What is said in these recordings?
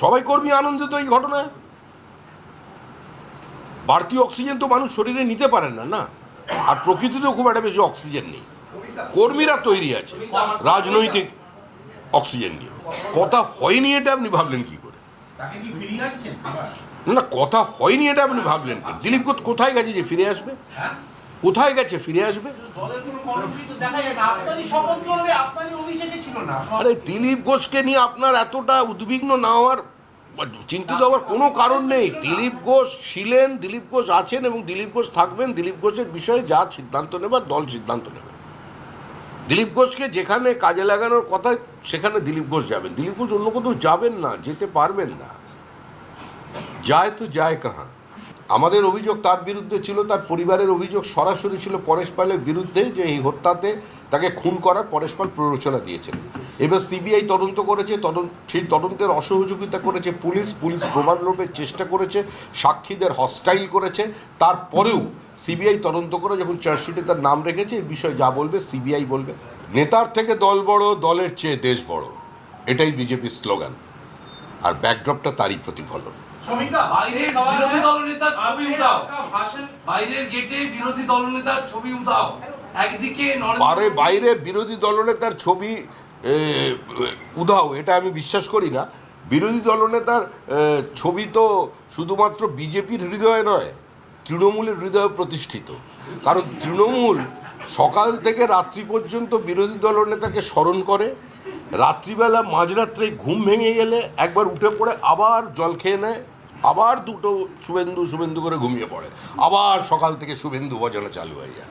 সবাই কর্মী আনন্দিত এই ঘটনায়। বাড়তি অক্সিজেন তো মানুষ শরীরে নিতে পারেন না, না? আর প্রকৃতিতেও খুব একটা বেশি অক্সিজেন নেই। কর্মীরা তৈরি আছে রাজনৈতিক অক্সিজেন নিয়ে। কথা হয়নি এটা আপনি ভাবলেন কি করে? না, কথা হয়নি এটা আপনি ভাবলেন কি? দিলীপ ঘোষ কোথায় গেছে যে ফিরে আসবে? কোথায় গেছে ফিরে আসবে? আরে দিলীপ ঘোষকে নিয়ে আপনার এতটা উদ্বিগ্ন না হওয়ার, চিন্তিত হওয়ার কোনো কারণ নেই। দিলীপ ঘোষ ছিলেন, দিলীপ ঘোষ আছেন এবং দিলীপ ঘোষ থাকবেন। দিলীপ ঘোষের বিষয়ে যা সিদ্ধান্ত নেবার দল সিদ্ধান্ত নেবে। দিলীপ ঘোষকে যেখানে কাজে লাগানোর কথা সেখানে দিলীপ ঘোষ যাবেন। দিলীপ ঘোষ অন্য কোথাও যাবেন না, যেতে পারবেন না। যায় তো যায় কাহা। আমাদের অভিযোগ তার বিরুদ্ধে ছিল, তার পরিবারের অভিযোগ সরাসরি ছিল পরেশ পালের বিরুদ্ধে, যে এই হত্যাতে তাকে খুন করার পরেশ পাল প্ররোচনা দিয়েছেন। এবার সিবিআই তদন্ত করেছে, সেই তদন্তের অসহযোগিতা করেছে পুলিশ প্রমাণ লোপের চেষ্টা করেছে, সাক্ষীদের হস্টাইল করেছে। তারপরেও সিবিআই তদন্ত করে যখন চার্জশিটে তার নাম রেখেছে, এই বিষয়ে যা বলবে সিবিআই বলবে। নেতার থেকে দল বড়, দলের চেয়ে দেশ বড়, এটাই বিজেপির স্লোগান। আর ব্যাকড্রপটা তারই প্রতিফলন। আরে বাইরে বিরোধী দলনেতার ছবি উধাও, এটা আমি বিশ্বাস করি না। বিরোধী দলনেতার ছবি তো শুধুমাত্র বিজেপির হৃদয়ে নয়, তৃণমূলের হৃদয়ে প্রতিষ্ঠিত। কারণ তৃণমূল সকাল থেকে রাত্রি পর্যন্ত বিরোধী দলনেতাকে স্মরণ করে। রাত্রিবেলা মাঝরাত্রে ঘুম ভেঙে গেলে একবার উঠে পড়ে আবার জল খেয়ে নেয়, আবার দুটো শুভেন্দু করে ঘুমিয়ে পড়ে, আবার সকাল থেকে শুভেন্দু ভজনা চালু হয়ে যায়।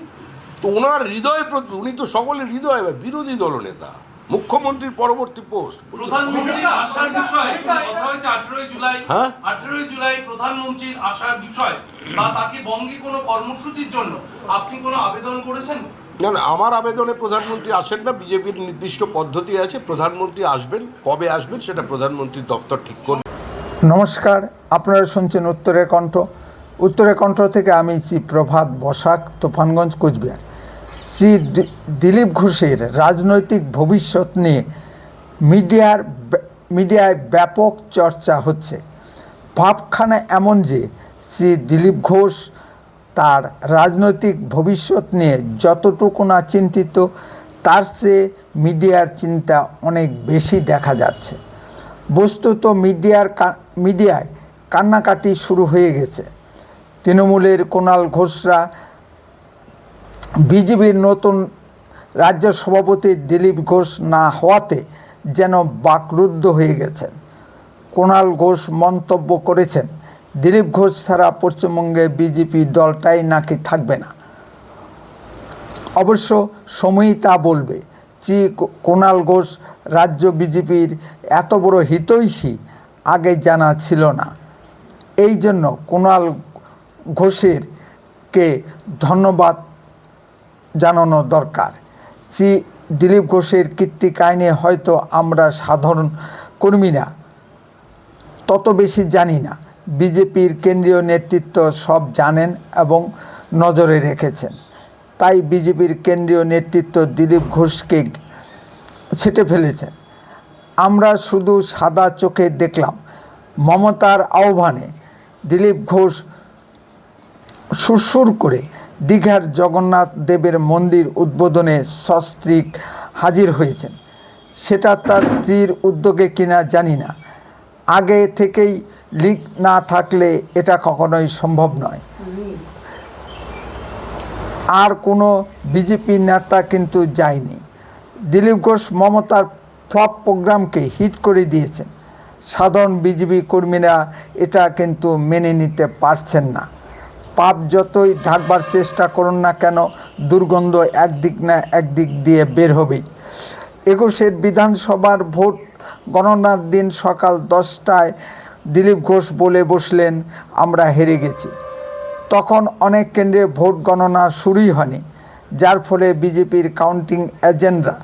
তো ওনার হৃদয়, উনি তো সকলের হৃদয় বিরোধী দলনেতা, মুখ্যমন্ত্রীর পরবর্তী পোস্ট। প্রধানমন্ত্রীর আসার বিষয় কথা হয়েছে 18 জুলাই প্রধানমন্ত্রীর আসার বিষয় বা তাকে বঙ্গে কোনো কর্মসূচির জন্য আপনি কোনো আবেদন করেছেন? না না, আমার আবেদনে প্রধানমন্ত্রী আসেন না। বিজেপির নির্দিষ্ট পদ্ধতি আছে, প্রধানমন্ত্রী আসবেন, কবে আসবেন সেটা প্রধানমন্ত্রীর দফতর ঠিক করবে। নমস্কার, আপনারা শুনছেন উত্তরের কণ্ঠ। উত্তরের কণ্ঠ থেকে আমি শ্রী প্রভাত বসাক, তুফানগঞ্জ, কোচবিহার। শ্রী দিলীপ ঘোষের রাজনৈতিক ভবিষ্যৎ নিয়ে মিডিয়ায় ব্যাপক চর্চা হচ্ছে। ভাবখানা এমন যে শ্রী দিলীপ ঘোষ তার রাজনৈতিক ভবিষ্যৎ নিয়ে যতটুকু না চিন্তিত, তার চেয়ে মিডিয়ার চিন্তা অনেক বেশি দেখা যাচ্ছে। বস্তুত মিডিয়ায় কান্নাকাটি শুরু হয়ে গেছে। তৃণমূলের কুণাল ঘোষরা বিজেপির নতুন রাজ্য সভাপতি দিলীপ ঘোষ না হওয়াতে যেন বাকরুদ্ধ হয়ে গেছেন। কুণাল ঘোষ মন্তব্য করেছেন, দিলীপ ঘোষ ছাড়া পশ্চিমবঙ্গে বিজেপি দলটাই নাকি থাকবে না। অবশ্য সময়ই তা বলবে। শ্রী কুণাল ঘোষ রাজ্য বিজেপির এত বড় হিতৈষী আগে জানা ছিল না। এই জন্য কুণাল ঘোষেরকে ধন্যবাদ জানানো দরকার। শ্রী দিলীপ ঘোষের কীর্তি কাহিনী হয়তো আমরা সাধারণ কর্মীরা তত বেশি জানি না। বিজেপির কেন্দ্রীয় নেতৃত্ব সব জানেন এবং নজরে রেখেছেন। তাই বিজেপির কেন্দ্রীয় নেতৃত্ব দিলীপ ঘোষকে ছেঁটে ফেলেছেন। আমরা শুধু সাদা চোখে দেখলাম মমতার আহ্বানে দিলীপ ঘোষ সুরসুর করে দীঘার জগন্নাথ দেবের মন্দির উদ্বোধনে সস্ত্রীক হাজির হয়েছেন। সেটা তার স্ত্রীর উদ্যোগে কিনা জানি না। আগে থেকেই লিক না থাকলে এটা কখনোই সম্ভব নয়। আর কোনো বিজেপি নেতা কিন্তু যায়নি। দিলীপ ঘোষ মমতার ফ্লপ প্রোগ্রামকে হিট করে দিয়েছেন। সাধারণ বিজেপি কর্মীরা এটা কিন্তু মেনে নিতে পারছেন না। পাপ যতই ঢাকবার চেষ্টা করুন না কেন, দুর্গন্ধ একদিক না একদিক দিয়ে বের হবেই। 21 বিধানসভার ভোট গণনার দিন সকাল 10টায় দিলীপ ঘোষ বলে বসলেন, আমরা হেরে গেছি। তখন অনেক কেন্দ্রে ভোট গণনা শুরুই হয়নি, যার ফলে বিজেপির কাউন্টিং এজেন্টরা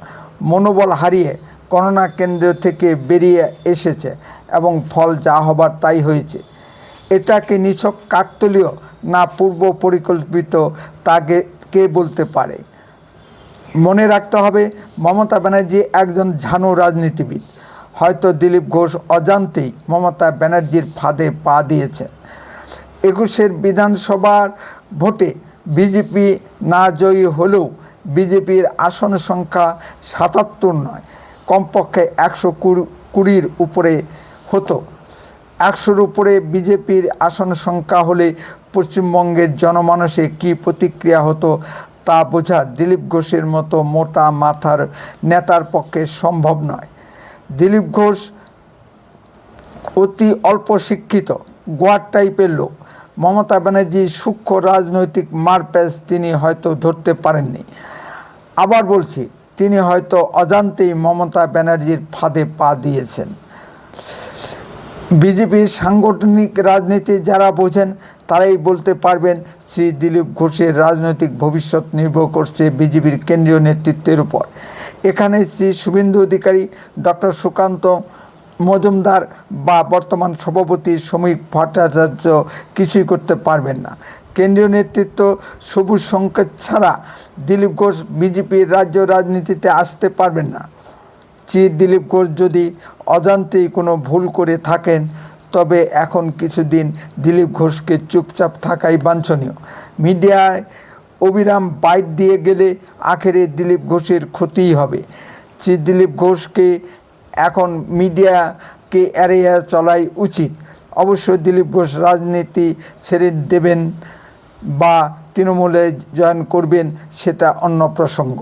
মনোবল হারিয়ে গণনা কেন্দ্র থেকে বেরিয়ে এসেছে এবং ফল যা হবার তাই হয়েছে। এটাকে নিছক কাকতালীয় না পূর্ব পরিকল্পিত তাকে কে বলতে পারে? মনে রাখতে হবে, মমতা ব্যানার্জি একজন ঝানু রাজনীতিবিদ। হয়তো দিলীপ ঘোষ অজান্তেই মমতা ব্যানার্জির ফাঁদে পা দিয়েছেন। 21 বিধানসভার ভোটে বিজেপি না জয়ী হলেও বিজেপির আসন সংখ্যা 77 নয়, কমপক্ষে 120-র উপরে হতো। 100-র উপরে বিজেপির আসন সংখ্যা হলে পশ্চিমবঙ্গের জনমানসে কী প্রতিক্রিয়া হতো তা বোঝা দিলীপ ঘোষের মতো মোটা মাথার নেতার পক্ষে সম্ভব নয়। দিলীপ ঘোষ অতি অল্প শিক্ষিত, গোয়ার টাইপের লোক। মমতা ব্যানার্জির সূক্ষ্ম রাজনৈতিক মারপ্যাচ তিনি হয়তো ধরতে পারেননি। আবার বলছি, তিনি হয়তো অজান্তেই মমতা ব্যানার্জির ফাঁদে পা দিয়েছেন। বিজেপির সাংগঠনিক রাজনীতি যারা বোঝেন তারাই বলতে পারবেন শ্রী দিলীপ ঘোষের রাজনৈতিক ভবিষ্যৎ নির্ভর করছে বিজেপির কেন্দ্রীয় নেতৃত্বের উপর। এখানে শ্রী শুভেন্দু অধিকারী, ডক্টর সুকান্ত মজুমদার বা বর্তমান সভাপতি শ্রমিক ভট্টাচার্য কিছুই করতে পারবেন না। কেন্দ্রীয় নেতৃত্ব সবুজ সংকেত ছাড়া দিলীপ ঘোষ বিজেপির রাজ্য রাজনীতিতে আসতে পারবেন না। দিলীপ ঘোষ যদি অজান্তেই কোনো ভুল করে থাকেন তবে এখন কিছুদিন দিলীপ ঘোষকে চুপচাপ থাকাই বাঞ্ছনীয়। মিডিয়ায় অবিরাম বাইট দিয়ে গেলে আখেরে দিলীপ ঘোষের ক্ষতিই হবে। দিলীপ ঘোষকে এখন মিডিয়াকে এড়িয়ে চলাই উচিত। অবশ্য দিলীপ ঘোষ রাজনীতি ছেড়ে দেবেন বা তৃণমূলে জয়েন করবেন সেটা অন্য প্রসঙ্গ।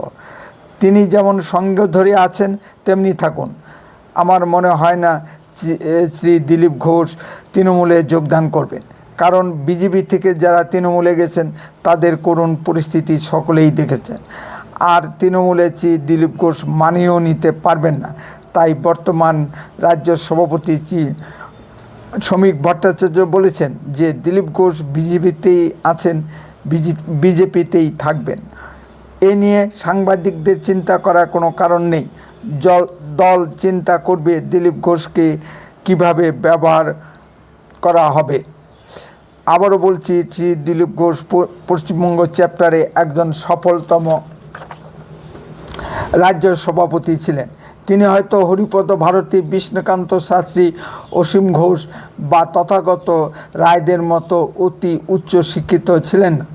তিনি যেমন সঙ্গ ধরে আছেন তেমনি থাকুন। আমার মনে হয় না শ্রী দিলীপ ঘোষ তৃণমূলে যোগদান করবেন, কারণ বিজেপি থেকে যারা তৃণমূলে গেছেন তাদের করুণ পরিস্থিতি সকলেই দেখেছেন। আর তৃণমূলে শ্রী দিলীপ ঘোষ মানিয়েও নিতে পারবেন না। তাই বর্তমান রাজ্য সভাপতি শ্রী শ্রমিক ভট্টাচার্য বলেছেন যে দিলীপ ঘোষ বিজেপিতেই আছেন, বিজেপিতেই থাকবেন। এ নিয়ে সাংবাদিকদের চিন্তা করার কোনো কারণ নেই। দল চিন্তা করবে দিলীপ ঘোষকে কিভাবে ব্যবহার করা হবে। আবারও বলছি, শ্রী দিলীপ ঘোষ পশ্চিমবঙ্গ চ্যাপ্টারে একজন সফলতম রাজ্য সভাপতি ছিলেন। তিনি হয়তো হরিপদ ভারতী, বিষ্ণুকান্ত শাস্ত্রী, অসীম ঘোষ বা তথাগত রায়দের মতো অতি উচ্চ শিক্ষিত ছিলেন না,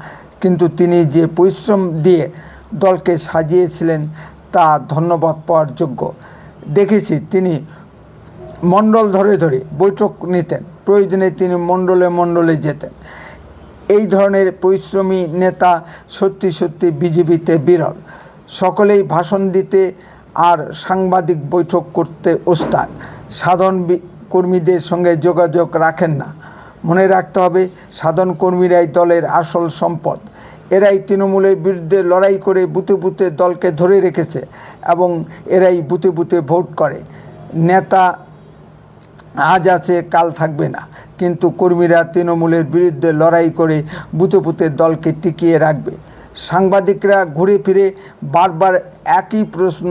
কিন্তু তিনি যে পরিশ্রম দিয়ে দলকে সাজিয়েছিলেন তা ধন্যবাদ পাওয়ার যোগ্য। দেখেছি তিনি মণ্ডল ধরে ধরে বৈঠক নিতেন, প্রয়োজনে তিনি মণ্ডলে মণ্ডলে যেতেন। এই ধরনের পরিশ্রমী নেতা সত্যি সত্যি বিজেপিতে বিরল। সকলেই ভাষণ দিতে আর সাংবাদিক বৈঠক করতে ওস্তাদ, সাধারণ কর্মীদের সঙ্গে যোগাযোগ রাখেন না। মনে রাখতে হবে, সাধারণ কর্মীরাই দলের আসল সম্পদ। এরাই তৃণমূলের বিরুদ্ধে লড়াই করে বুথে বুথে দলকে ধরে রেখেছে এবং এরাই বুথে বুথে ভোট করে। নেতা আজ আছে কাল থাকবে না, কিন্তু কর্মীরা তৃণমূলের বিরুদ্ধে লড়াই করে বুথে বুথে দলকে টিকিয়ে রাখবে। সাংবাদিকরা ঘুরে ফিরে বারবার একই প্রশ্ন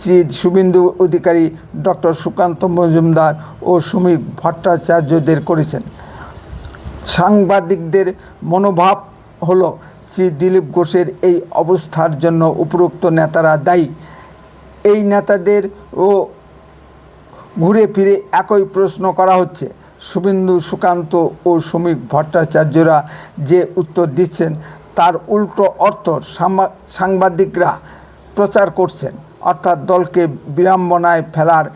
শ্রী শুভেন্দু অধিকারী, ডক্টর সুকান্ত মজুমদার ও শ্রমিক ভট্টাচার্যদের করেছেন। সাংবাদিকদের মনোভাব হলো শ্রী দিলীপ ঘোষের এই অবস্থার জন্য উপরোক্ত নেতারা দায়ী। এই নেতাদেরও ঘুরে ফিরে একই প্রশ্ন করা হচ্ছে। শুভেন্দু, সুকান্ত ও শ্রমিক ভট্টাচার্যরা যে উত্তর দিচ্ছেন তার উল্টো অর্থ সাংবাদিকরা প্রচার করছেন, অর্থাৎ দলকে বিড়ম্বনায় ফেলার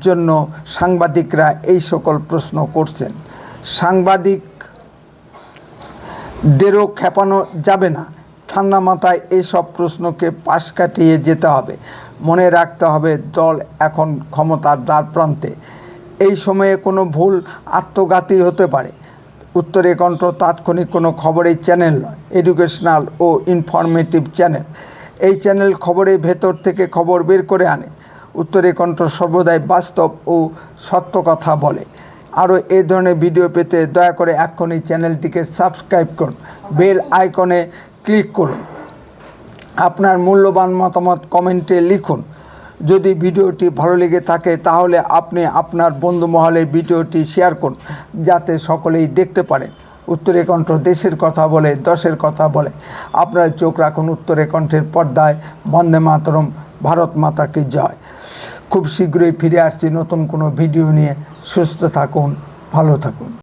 জন্য সাংবাদিকরা এই সকল প্রশ্ন করছেন। সাংবাদিকদেরও খেপানো যাবে না। ঠান্ডা মাথায় এইসব প্রশ্নকে পাশ কাটিয়ে যেতে হবে। মনে রাখতে হবে, দল এখন ক্ষমতার দ্বারপ্রান্তে। এই সময়ে কোনো ভুল আত্মঘাতী হতে পারে। উত্তরে কণ্ঠ তাৎক্ষণিক কোনো খবরের চ্যানেল নয়, এডুকেশনাল ও ইনফরমেটিভ চ্যানেল। এই চ্যানেল খবরের ভেতর থেকে খবর বের করে আনে। উত্তরে কণ্ঠ সর্বদাই বাস্তব ও সত্য কথা বলে। আরও এই ধরনের ভিডিও পেতে দয়া করে এক্ষুনি চ্যানেলটিকে সাবস্ক্রাইব করুন, বেল আইকনে ক্লিক করুন। আপনার মূল্যবান মতামত কমেন্টে লিখুন। যদি ভিডিওটি ভালো লেগে থাকে তাহলে আপনি আপনার বন্ধু মহলে ভিডিওটি শেয়ার করুন, যাতে সকলেই দেখতে পারেন। উত্তরে কণ্ঠ দেশের কথা বলে, দশের কথা বলে। আপনার চোখ রাখুন উত্তরে কণ্ঠের পর্দায়। বন্দে মাতরম, ভারত মাতাকে জয়। খুব শীঘ্রই ফিরে আসছি নতুন কোনো ভিডিও নিয়ে। সুস্থ থাকুন, ভালো থাকুন।